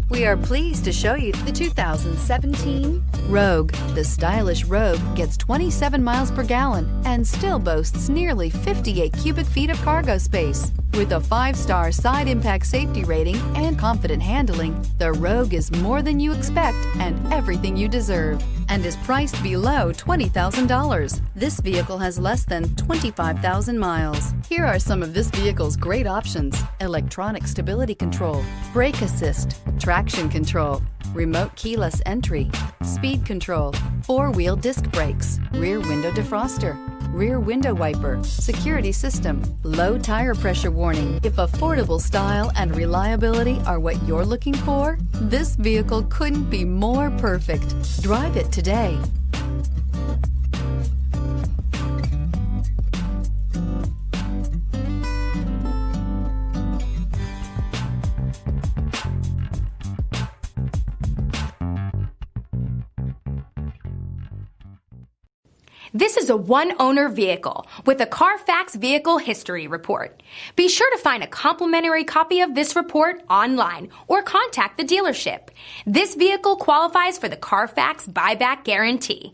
We are pleased to show you the 2017 Rogue. The stylish Rogue gets 27 miles per gallon and still boasts nearly 58 cubic feet of cargo space. With a 5-star side impact safety rating and confident handling, the Rogue is more than you expect and everything you deserve, and is priced below $20,000. This vehicle has less than 25,000 miles. Here are some of this vehicle's great options: electronic stability control, brake assist, traction control, remote keyless entry, speed control, 4-wheel disc brakes, rear window defroster, rear window wiper, security system, low tire pressure warning. If affordable style and reliability are what you're looking for, this vehicle couldn't be more perfect. Drive it today. This is a one-owner vehicle with a Carfax Vehicle History Report. Be sure to find a complimentary copy of this report online or contact the dealership. This vehicle qualifies for the Carfax Buyback Guarantee.